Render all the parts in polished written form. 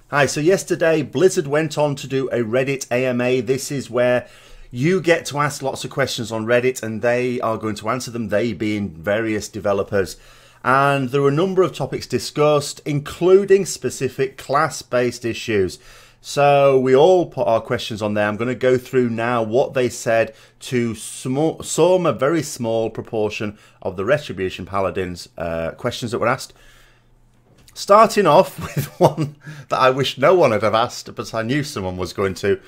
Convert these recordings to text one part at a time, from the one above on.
Hi, so yesterday Blizzard went on to do a Reddit AMA. This is where you get to ask lots of questions on Reddit and they are going to answer them, they being various developers. And there were a number of topics discussed, including specific class-based issues. So we all put our questions on there. I'm going to go through now what they said to sum a very small proportion of the Retribution Paladins questions that were asked. Starting off with one that I wish no one had have asked, but I knew someone was going to.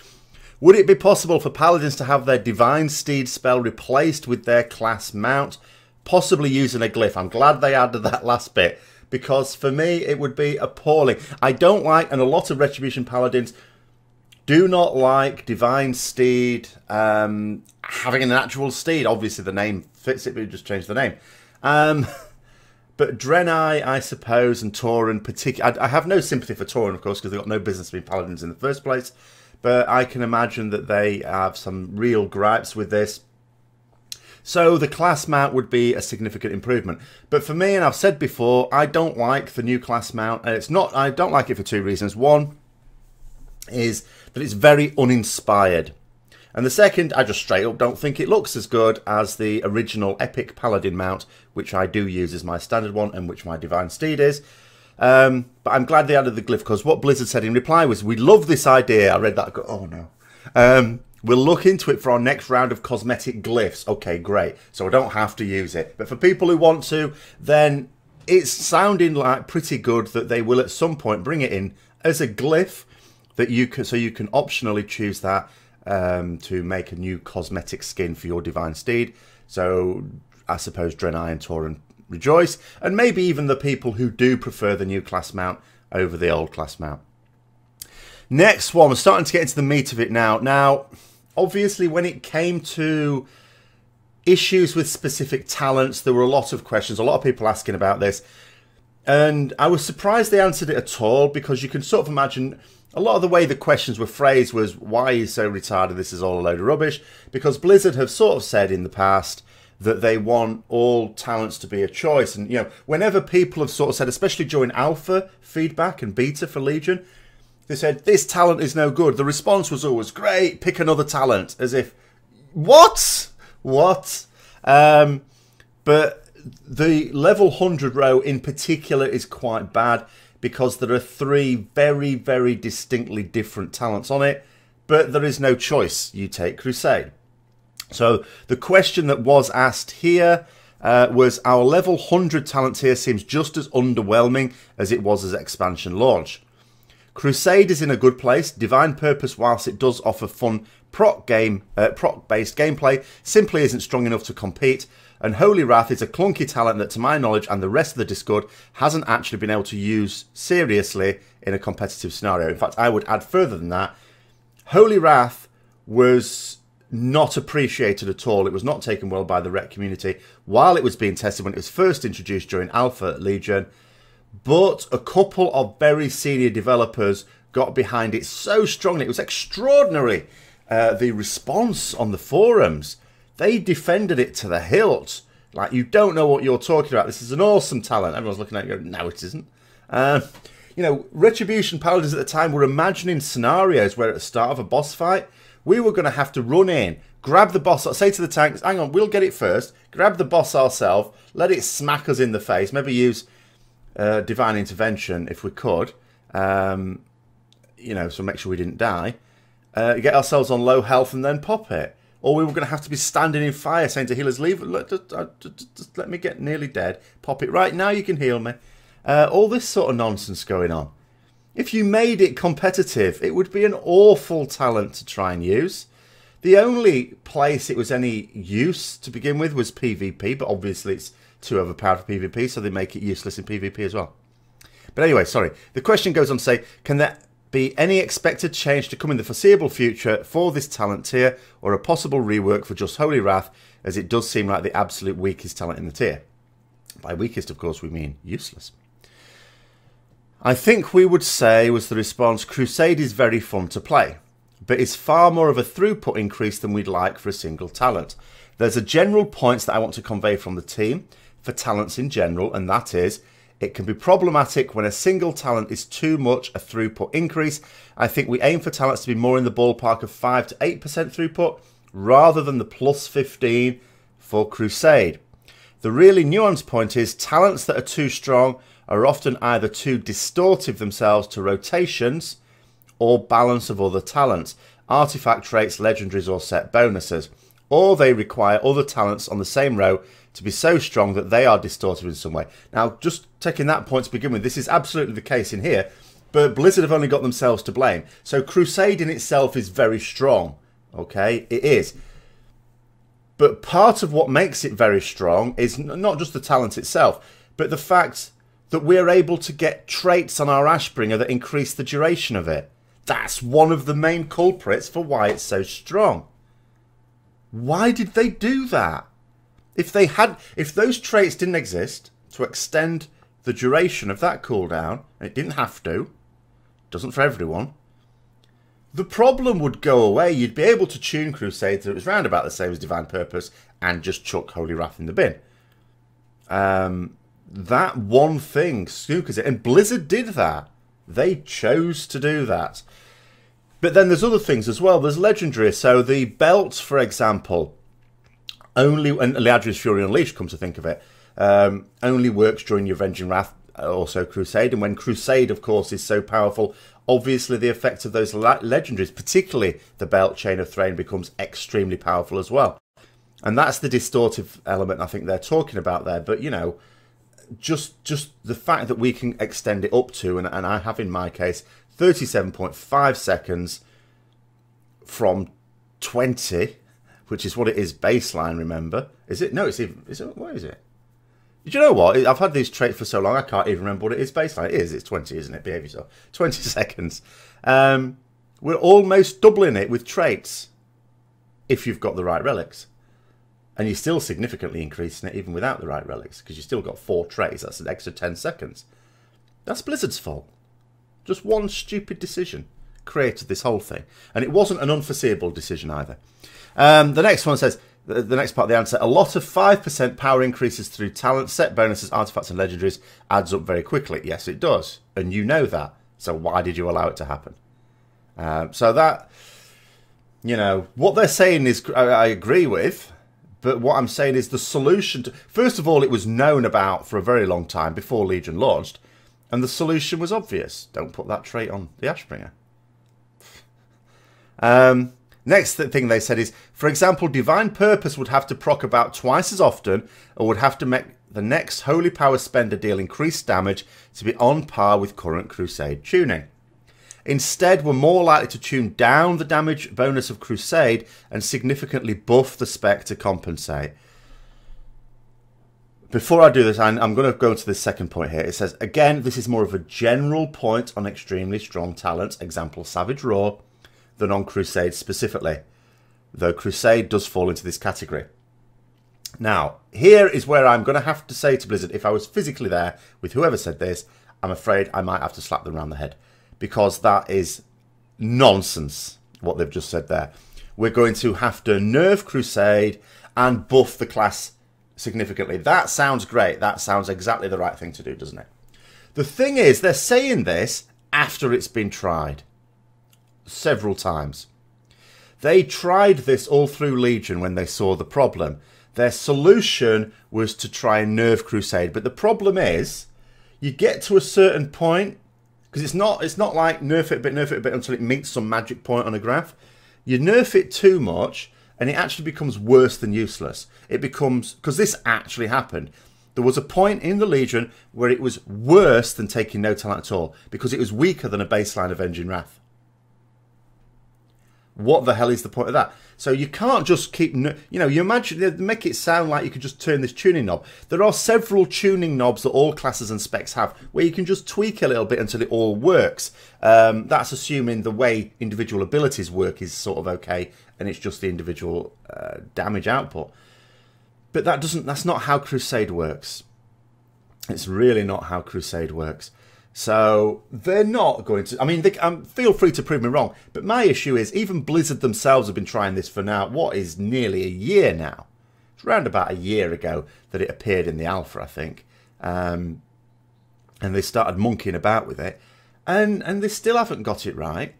Would it be possible for Paladins to have their Divine Steed spell replaced with their class mount, possibly using a glyph? I'm glad they added that last bit, because for me it would be appalling. I don't like, and a lot of Retribution Paladins do not like Divine Steed having an actual steed. Obviously the name fits it, but you just change the name. But Draenei, I suppose, and Tauren particularly. I have no sympathy for Tauren, of course, because they've got no business being Paladins in the first place. But I can imagine that they have some real gripes with this. So the class mount would be a significant improvement. But for me, and I've said before, I don't like the new class mount. And it's not. I don't like it for two reasons. One is that it's very uninspired. And the second, I just straight up don't think it looks as good as the original Epic Paladin mount, which I do use as my standard one and which my Divine Steed is. But I'm glad they added the glyph, because what Blizzard said in reply was, we love this idea. I read that, I go, oh no. We'll look into it for our next round of cosmetic glyphs. Okay, great. So I don't have to use it. But for people who want to, then it's sounding like pretty good that they will at some point bring it in as a glyph that you can, so you can optionally choose that. To make a new cosmetic skin for your Divine Steed. So I suppose Draenei and Tauren rejoice, and maybe even the people who do prefer the new class mount over the old class mount. Next one, we're starting to get into the meat of it now. Now, obviously when it came to issues with specific talents, there were a lot of questions, a lot of people asking about this, and I was surprised they answered it at all, because you can sort of imagine a lot of the way the questions were phrased was, why are you so retarded? This is all a load of rubbish. Because Blizzard have sort of said in the past that they want all talents to be a choice. And, you know, whenever people have sort of said, especially during alpha feedback and beta for Legion, they said, this talent is no good. The response was always, great, pick another talent. As if, what? What? But the level 100 row in particular is quite bad, because there are three very, very distinctly different talents on it, but there is no choice. You take Crusade. So the question that was asked here was, our level 100 talent tier seems just as underwhelming as it was as expansion launch. Crusade is in a good place. Divine Purpose, whilst it does offer fun proc-based gameplay, simply isn't strong enough to compete. And Holy Wrath is a clunky talent that, to my knowledge and the rest of the Discord, hasn't actually been able to use seriously in a competitive scenario. In fact, I would add further than that. Holy Wrath was not appreciated at all. It was not taken well by the Ret community while it was being tested when it was first introduced during Alpha at Legion. But a couple of very senior developers got behind it so strongly. It was extraordinary. The response on the forums, they defended it to the hilt. Like, you don't know what you're talking about. This is an awesome talent. Everyone's looking at you going, no, it isn't. You know, Retribution Paladins at the time were imagining scenarios where at the start of a boss fight, we were going to have to run in, grab the boss, say to the tanks, hang on, we'll get it first, grab the boss ourselves, let it smack us in the face, maybe use Divine Intervention if we could, you know, so make sure we didn't die, get ourselves on low health and then pop it. Or we were going to have to be standing in fire saying to healers, leave, just let me get nearly dead. Pop it right now, you can heal me. All this sort of nonsense going on. If you made it competitive, it would be an awful talent to try and use. The only place it was any use to begin with was PvP, but obviously it's too overpowered for PvP, so they make it useless in PvP as well. But anyway, sorry. The question goes on to say, can there be any expected change to come in the foreseeable future for this talent tier, or a possible rework for just Holy Wrath, as it does seem like the absolute weakest talent in the tier? By weakest, of course, we mean useless. I think we would say, was the response, Crusade is very fun to play, but is far more of a throughput increase than we'd like for a single talent. There's a general point that I want to convey from the team for talents in general, and that is, It can be problematic when a single talent is too much a throughput increase. I think we aim for talents to be more in the ballpark of 5 to 8% throughput rather than the plus 15 for Crusade. The really nuanced point is talents that are too strong are often either too distortive themselves to rotations or balance of other talents, artifact traits, legendaries or set bonuses, or they require other talents on the same row to be so strong that they are distorted in some way. Now, just taking that point to begin with, this is absolutely the case in here, but Blizzard have only got themselves to blame. So Crusade in itself is very strong, okay? It is. But part of what makes it very strong is not just the talent itself, but the fact that we're able to get traits on our Ashbringer that increase the duration of it. That's one of the main culprits for why it's so strong. Why did they do that? If those traits didn't exist to extend the duration of that cooldown, and it didn't have to, doesn't for everyone, the problem would go away. You'd be able to tune Crusade so it was round about the same as Divine Purpose and just chuck Holy Wrath in the bin. That one thing snookers it, and Blizzard did that. They chose to do that. But then there's other things as well. There's legendary. So the belt, for example, only, and Liadri's Fury Unleashed, come to think of it, only works during your Avenging Wrath, also Crusade. And when Crusade, of course, is so powerful, obviously the effect of those legendaries, particularly the belt Chain of Thrain, becomes extremely powerful as well. And that's the distortive element I think they're talking about there. But, you know, just the fact that we can extend it up to, and I have in my case, 37.5 seconds from 20, which is what it is baseline, remember? Is it? No, it's even, what is it? Do you know what? I've had these traits for so long, I can't even remember what it is baseline. It is, it's 20, isn't it? Behave yourself. 20 seconds. We're almost doubling it with traits, if you've got the right relics. And you're still significantly increasing it even without the right relics, because you've still got 4 traits. That's an extra 10 seconds. That's Blizzard's fault. Just one stupid decision created this whole thing. And it wasn't an unforeseeable decision either. The next one says, the next part of the answer, a lot of 5% power increases through talent, set bonuses, artifacts and legendaries adds up very quickly. Yes, it does. And you know that. So why did you allow it to happen? So that, you know, what they're saying is, I agree with. But what I'm saying is the solution to... First of all, it was known about for a very long time before Legion launched. And the solution was obvious. Don't put that trait on the Ashbringer. Next thing they said is, for example, Divine Purpose would have to proc about twice as often, or would have to make the next Holy Power spender deal increased damage to be on par with current Crusade tuning. Instead, we're more likely to tune down the damage bonus of Crusade and significantly buff the spec to compensate. Before I do this, I'm going to go to the second point here. It says, again, this is more of a general point on extremely strong talents, example Savage Roar, than on Crusade specifically, though Crusade does fall into this category. Now, here is where I'm going to have to say to Blizzard, if I was physically there with whoever said this, I'm afraid I might have to slap them around the head, because that is nonsense, what they've just said there. We're going to have to nerf Crusade and buff the class significantly. That sounds great. That sounds exactly the right thing to do, doesn't it? The thing is, they're saying this after it's been tried several times. They tried this all through Legion when they saw the problem. Their solution was to try and nerf Crusade. But the problem is, you get to a certain point, because it's not like nerf it a bit until it meets some magic point on a graph. You nerf it too much, and it actually becomes worse than useless. It becomes, because this actually happened. There was a point in the Legion where it was worse than taking no talent at all, because it was weaker than a baseline Avenging Wrath. What the hell is the point of that? So you can't just keep, you know, you imagine, they make it sound like you could just turn this tuning knob. There are several tuning knobs that all classes and specs have, where you can just tweak a little bit until it all works. That's assuming the way individual abilities work is sort of okay, and it's just the individual damage output. But that's not how Crusade works. It's really not how Crusade works. So they're not going to... I mean, feel free to prove me wrong. But my issue is, even Blizzard themselves have been trying this for now, what is nearly a year now. It's around about a year ago that it appeared in the alpha, I think. and they started monkeying about with it, and they still haven't got it right.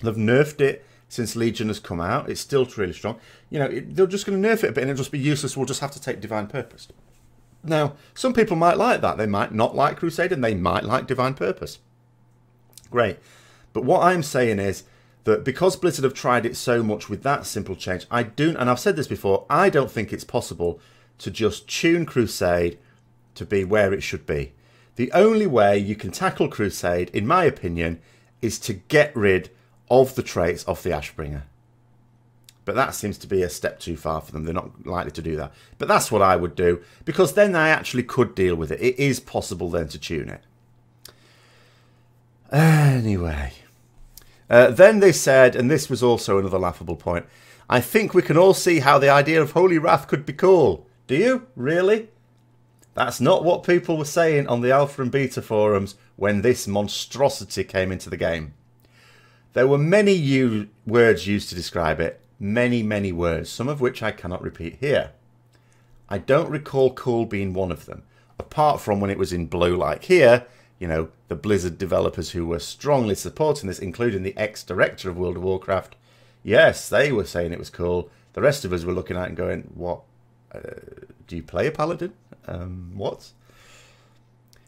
They've nerfed it since Legion has come out. It's still really strong. You know, they're just going to nerf it a bit and it'll just be useless. We'll just have to take Divine Purpose. Now, some people might like that. They might not like Crusade and they might like Divine Purpose. Great. But what I'm saying is that because Blizzard have tried it so much with that simple change, and I've said this before, I don't think it's possible to just tune Crusade to be where it should be. The only way you can tackle Crusade, in my opinion, is to get rid of the traits of the Ashbringer. But that seems to be a step too far for them. They're not likely to do that. But that's what I would do, because then they actually could deal with it. It is possible then to tune it. Anyway. Then they said, and this was also another laughable point, I think we can all see how the idea of Holy Wrath could be cool. Do you? Really? That's not what people were saying on the Alpha and Beta forums when this monstrosity came into the game. There were many words used to describe it. Many, many words, some of which I cannot repeat here. I don't recall cool being one of them, apart from when it was in blue like here. You know, the Blizzard developers who were strongly supporting this, including the ex-director of World of Warcraft. Yes, they were saying it was cool. The rest of us were looking at it and going, what? Do you play a paladin? What?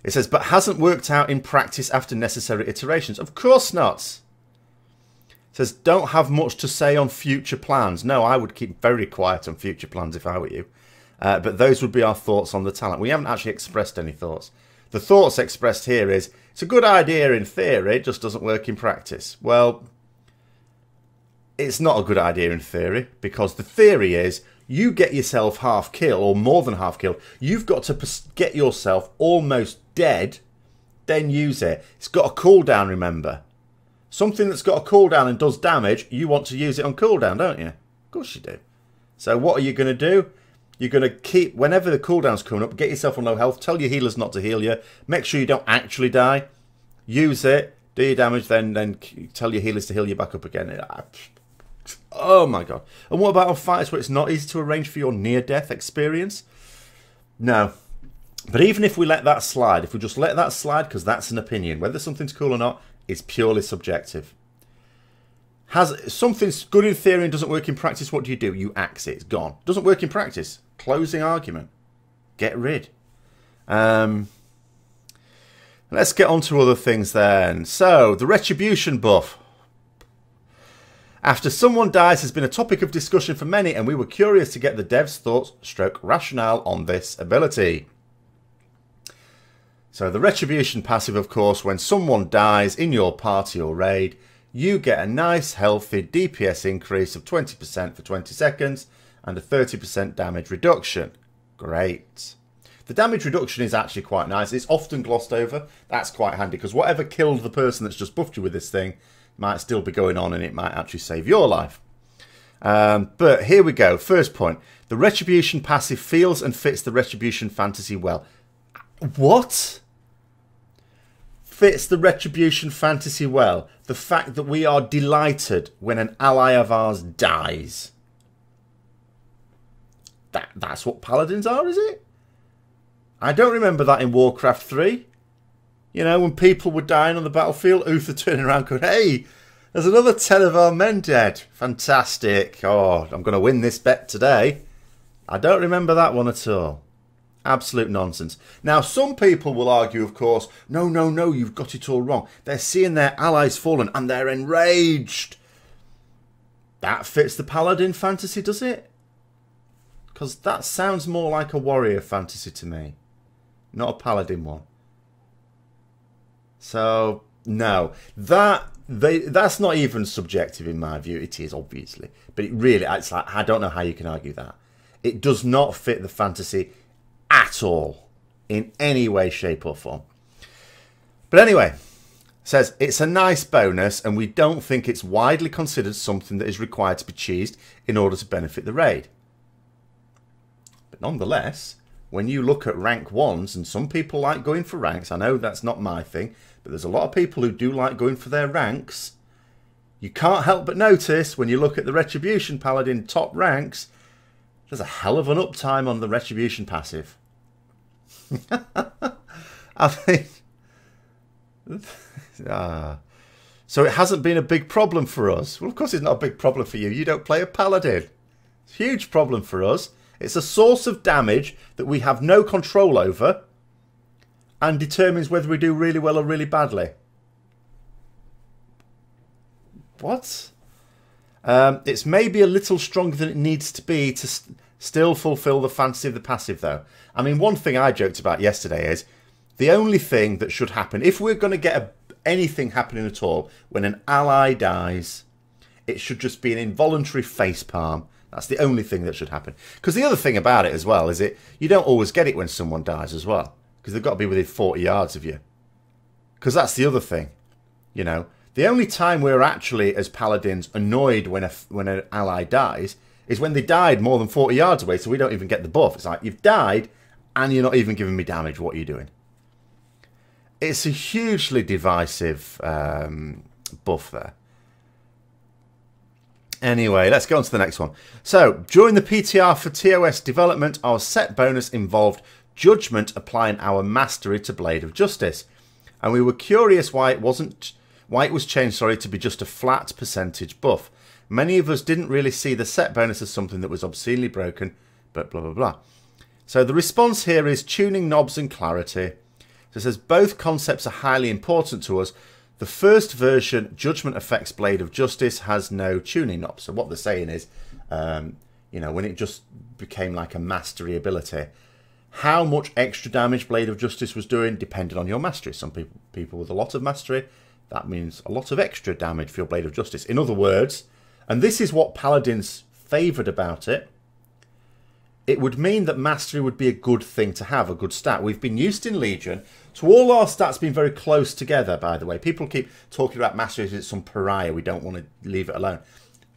It says, but hasn't worked out in practice after necessary iterations. Of course not. Says, don't have much to say on future plans. No, I would keep very quiet on future plans if I were you. But those would be our thoughts on the talent. We haven't actually expressed any thoughts. The thoughts expressed here is, it's a good idea in theory, it just doesn't work in practice. Well, it's not a good idea in theory, because the theory is, you get yourself half kill, or more than half killed. You've got to get yourself almost dead, then use it. It's got a cooldown, remember. Something that's got a cooldown and does damage, you want to use it on cooldown, don't you? Of course you do. So what are you going to do? You're going to keep, whenever the cooldown's coming up, get yourself on low health, tell your healers not to heal you, make sure you don't actually die, use it, do your damage, then tell your healers to heal you back up again. Oh my god. And what about on fighters where it's not easy to arrange for your near-death experience? No. But even if we let that slide, if we just let that slide, because that's an opinion, whether something's cool or not, it's purely subjective. Something's good in theory and doesn't work in practice, what do? You axe it. It's gone. Doesn't work in practice. Closing argument. Get rid. Let's get on to other things then. So, the Retribution buff. After someone dies has been a topic of discussion for many, and we were curious to get the devs' thoughts / rationale on this ability. So the Retribution passive, of course, when someone dies in your party or raid, you get a nice healthy DPS increase of 20% for 20 seconds and a 30% damage reduction. Great. The damage reduction is actually quite nice. It's often glossed over. That's quite handy, because whatever killed the person that's just buffed you with this thing might still be going on, and it might actually save your life. But here we go. First point. The Retribution passive feels and fits the Retribution fantasy well. What? Fits the Retribution fantasy well? The fact that we are delighted when an ally of ours dies. That's what paladins are, is it? I don't remember that in Warcraft 3. You know, when people were dying on the battlefield, Uther turning around going, hey, there's another 10 of our men dead. Fantastic. Oh, I'm going to win this bet today. I don't remember that one at all. Absolute nonsense. Now, some people will argue, of course, no, you've got it all wrong. They're seeing their allies fallen and they're enraged. That fits the paladin fantasy, does it? Because that sounds more like a warrior fantasy to me. Not a paladin one. So, no. That's not even subjective in my view. It is, obviously. But it's like, I don't know how you can argue that. It does not fit the fantasy at all. In any way, shape or form. But anyway, says, it's a nice bonus and we don't think it's widely considered something that is required to be cheesed in order to benefit the raid. But nonetheless, when you look at rank 1s, and some people like going for ranks, I know that's not my thing, but there's a lot of people who do like going for their ranks. You can't help but notice when you look at the Retribution Paladin top ranks, there's a hell of an uptime on the Retribution passive. I think... So it hasn't been a big problem for us. Well, of course it's not a big problem for you. You don't play a paladin. It's a huge problem for us. It's a source of damage that we have no control over and determines whether we do really well or really badly. What? It's maybe a little stronger than it needs to be to still fulfill the fantasy of the passive, though. I mean, one thing I joked about yesterday is the only thing that should happen, if we're going to get anything happening at all, when an ally dies, it should just be an involuntary facepalm. That's the only thing that should happen. Because the other thing about it as well is you don't always get it when someone dies as well. Because they've got to be within 40 yards of you. Because that's the other thing. You know, the only time we're actually, as paladins, annoyed when an ally dies is when they died more than 40 yards away, so we don't even get the buff. It's like, you've died and you're not even giving me damage. What are you doing? It's a hugely divisive buff there. Anyway, let's go on to the next one. So, during the PTR for TOS development, our set bonus involved Judgment applying our mastery to Blade of Justice. And we were curious why it was changed, to be just a flat percentage buff. Many of us didn't really see the set bonus as something that was obscenely broken, but blah, blah, blah. So the response here is tuning knobs and clarity. So it says both concepts are highly important to us. The first version, Judgment Effects Blade of Justice, has no tuning knobs. So what they're saying is, you know, when it just became like a mastery ability, how much extra damage Blade of Justice was doing depended on your mastery. Some people with a lot of mastery, that means a lot of extra damage for your Blade of Justice. In other words, and this is what Paladins favoured about it, it would mean that mastery would be a good thing to have, a good stat. We've been used in Legion to all our stats being very close together, by the way. People keep talking about mastery as it's some pariah. We don't want to leave it alone.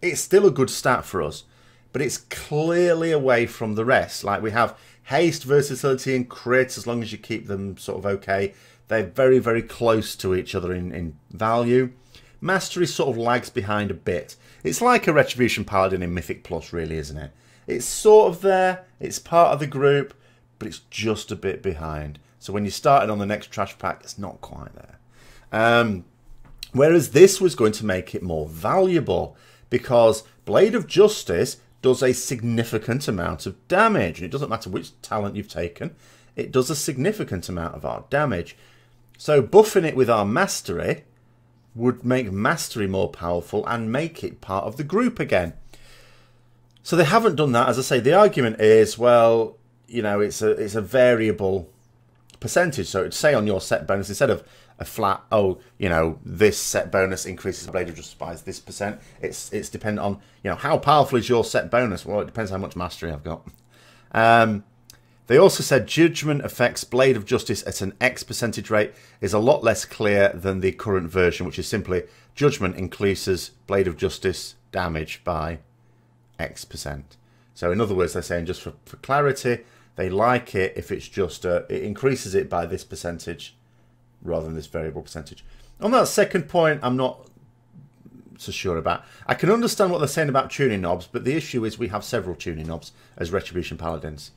It's still a good stat for us, but it's clearly away from the rest. Like we have haste, versatility, and crit, as long as you keep them sort of okay. They're very, very close to each other in value. Mastery sort of lags behind a bit. It's like a Retribution Paladin in Mythic Plus, really, isn't it? It's sort of there, it's part of the group, but it's just a bit behind. So when you're starting on the next trash pack, it's not quite there. Whereas this was going to make it more valuable, because Blade of Justice does a significant amount of damage. And it doesn't matter which talent you've taken, it does a significant amount of our damage. So buffing it with our mastery would make mastery more powerful and make it part of the group again. So they haven't done that. As I say, the argument is, well, you know, it's a variable percentage. So it'd say on your set bonus, instead of a flat, oh, you know, this set bonus increases the Blade of Justice by this percent. It's dependent on, you know, how powerful is your set bonus? Well, it depends how much mastery I've got. They also said Judgment affects Blade of Justice at an X percentage rate is a lot less clear than the current version, which is simply Judgment increases Blade of Justice damage by X percent. So in other words, they're saying just for clarity, they like it if it's just it increases it by this percentage rather than this variable percentage. On that second point, I'm not so sure about. I can understand what they're saying about tuning knobs, but the issue is we have several tuning knobs as Retribution Paladins.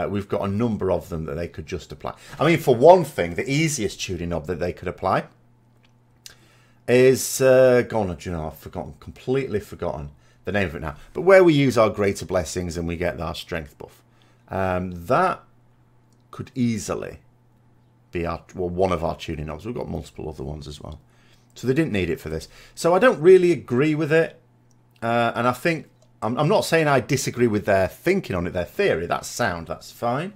We've got a number of them that they could just apply. I mean, for one thing, the easiest tuning knob that they could apply is gone. You know, I've forgotten, completely forgotten the name of it now. But where we use our greater blessings and we get our strength buff, that could easily be one of our tuning knobs. We've got multiple other ones as well, so they didn't need it for this. So I don't really agree with it, and I think I'm not saying I disagree with their thinking on it, their theory. That's sound, that's fine,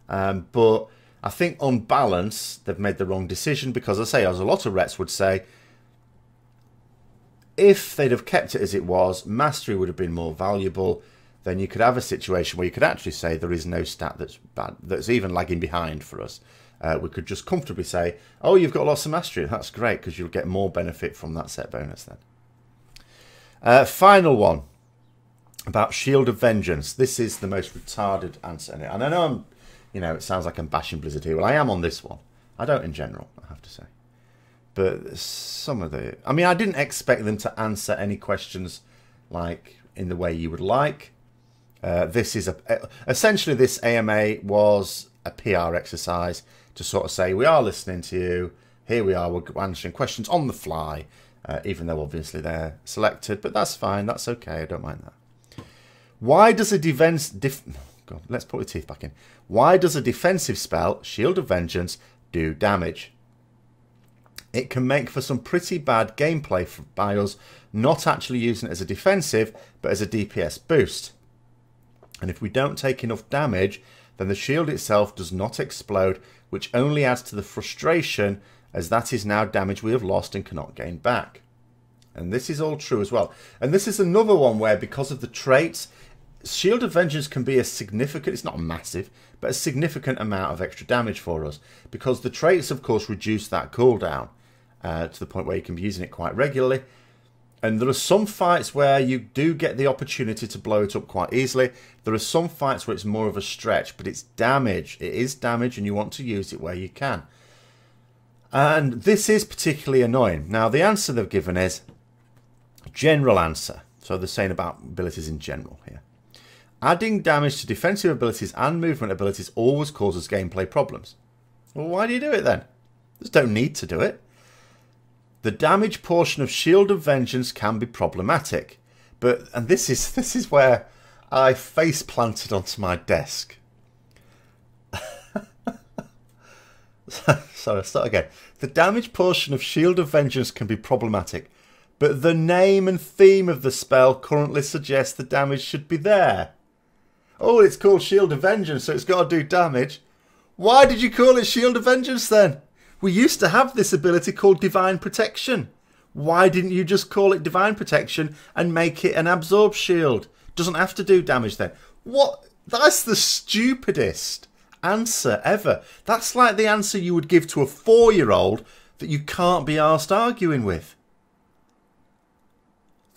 but I think on balance they've made the wrong decision, because I say, as a lot of Rets would say, if they'd have kept it as it was, mastery would have been more valuable. Then you could have a situation where you could actually say there is no stat that's bad, that's even lagging behind for us. We could just comfortably say, oh, you've got lots of mastery. That's great, because you'll get more benefit from that set bonus then. Final one about Shield of Vengeance. This is the most retarded answer. And I know I'm, you know, it sounds like I'm bashing Blizzard here. Well, I am on this one. I don't in general, I have to say. But some of the... I mean, I didn't expect them to answer any questions like in the way you would like. This is essentially, this AMA was a PR exercise to sort of say, we are listening to you. Here we are, we're answering questions on the fly, even though obviously they're selected. But that's fine, that's okay, I don't mind that. Why does a God, let's put the teeth back in. Why does a defensive spell, Shield of Vengeance, do damage? It can make for some pretty bad gameplay by us not actually using it as a defensive, but as a DPS boost. And if we don't take enough damage, then the shield itself does not explode, which only adds to the frustration, as that is now damage we have lost and cannot gain back. And this is all true as well. And this is another one where, because of the traits, Shield of Vengeance can be a significant, it's not massive, but a significant amount of extra damage for us. Because the traits, of course, reduce that cooldown to the point where you can be using it quite regularly. And there are some fights where you do get the opportunity to blow it up quite easily. There are some fights where it's more of a stretch, but it's damage. It is damage, and you want to use it where you can. And this is particularly annoying. Now, the answer they've given is general answer. So they're saying about abilities in general here. Adding damage to defensive abilities and movement abilities always causes gameplay problems. Well, why do you do it then? Just don't need to do it. The damage portion of Shield of Vengeance can be problematic. And this is where I face planted onto my desk. Sorry, I'll start again. The damage portion of Shield of Vengeance can be problematic, but the name and theme of the spell currently suggests the damage should be there. Oh, it's called Shield of Vengeance, so it's got to do damage. Why did you call it Shield of Vengeance then? We used to have this ability called Divine Protection. Why didn't you just call it Divine Protection and make it an absorb shield? Doesn't have to do damage then. What? That's the stupidest answer ever. That's like the answer you would give to a 4-year-old that you can't be arsed arguing with.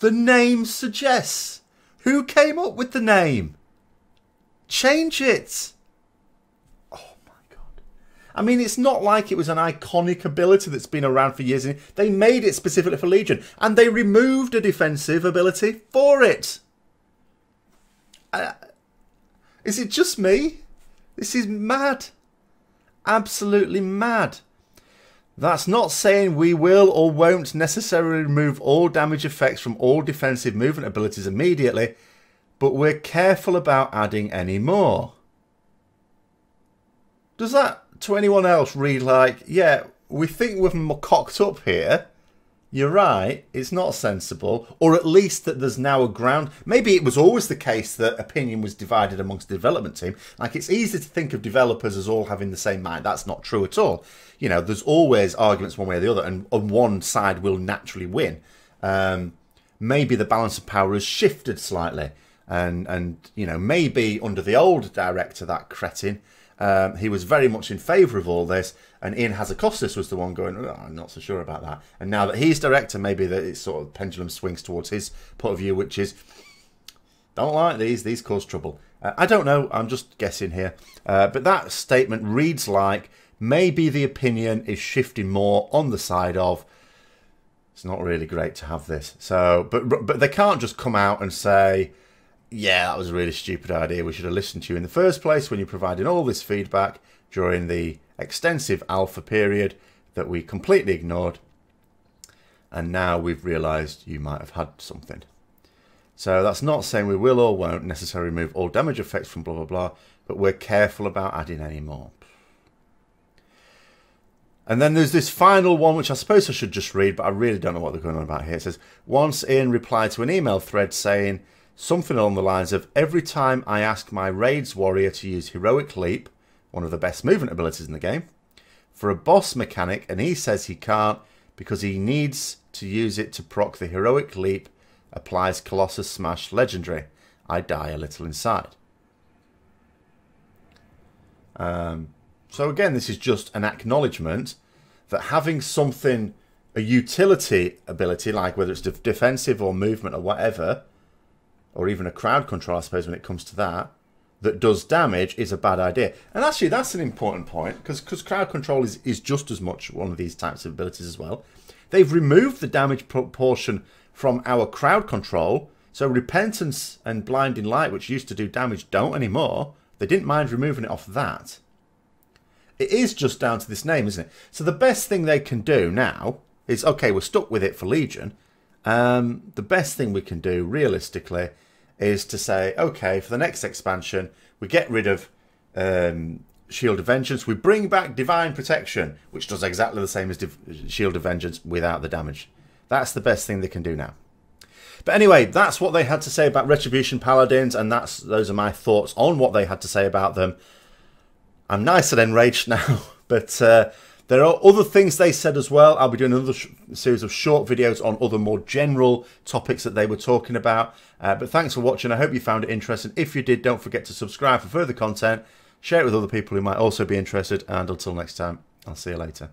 The name suggests. Who came up with the name? Change it. I mean, it's not like it was an iconic ability that's been around for years. They made it specifically for Legion, and they removed a defensive ability for it. Is it just me? This is mad. Absolutely mad. That's not saying we will or won't necessarily remove all damage effects from all defensive movement abilities immediately, but we're careful about adding any more. Does that, to anyone else, read like, yeah, we think we've cocked up here. You're right, it's not sensible. Or at least that there's now a ground. Maybe it was always the case that opinion was divided amongst the development team. Like, it's easy to think of developers as all having the same mind. That's not true at all. You know, there's always arguments one way or the other, and on one side will naturally win. Maybe the balance of power has shifted slightly. And you know, maybe under the old director, that cretin, he was very much in favour of all this, and Ian Hazakostas was the one going, oh, I'm not so sure about that. And now that he's director, maybe that it's sort of pendulum swings towards his point of view, which is, don't like these cause trouble. I don't know, I'm just guessing here. But that statement reads like, maybe the opinion is shifting more on the side of, it's not really great to have this. So, but they can't just come out and say, yeah, that was a really stupid idea. We should have listened to you in the first place when you're providing all this feedback during the extensive alpha period that we completely ignored. And now we've realised you might have had something. So that's not saying we will or won't necessarily remove all damage effects from blah, blah, blah, but we're careful about adding any more. And then there's this final one, which I suppose I should just read, but I really don't know what they're going on about here. It says, once Ian replied to an email thread saying, something along the lines of, every time I ask my Raids warrior to use Heroic Leap, one of the best movement abilities in the game, for a boss mechanic, and he says he can't because he needs to use it to proc the Heroic Leap, applies Colossus Smash Legendary, I die a little inside. So again, this is just an acknowledgement that having something, a utility ability, like whether it's defensive or movement or whatever, or even a crowd control, I suppose, when it comes to that, that does damage is a bad idea. And actually, that's an important point, because crowd control is just as much one of these types of abilities as well. They've removed the damage proportion from our crowd control, so Repentance and Blinding Light, which used to do damage, don't anymore. They didn't mind removing it off that. It is just down to this name, isn't it? So the best thing they can do now is, okay, we're stuck with it for Legion. The best thing we can do, realistically, is to say, okay, for the next expansion, we get rid of Shield of Vengeance. We bring back Divine Protection, which does exactly the same as Shield of Vengeance without the damage. That's the best thing they can do now. But anyway, that's what they had to say about Retribution Paladins, and those are my thoughts on what they had to say about them. I'm nice and enraged now, but there are other things they said as well. I'll be doing another series of short videos on other more general topics that they were talking about. But thanks for watching. I hope you found it interesting. If you did, don't forget to subscribe for further content. Share it with other people who might also be interested. And until next time, I'll see you later.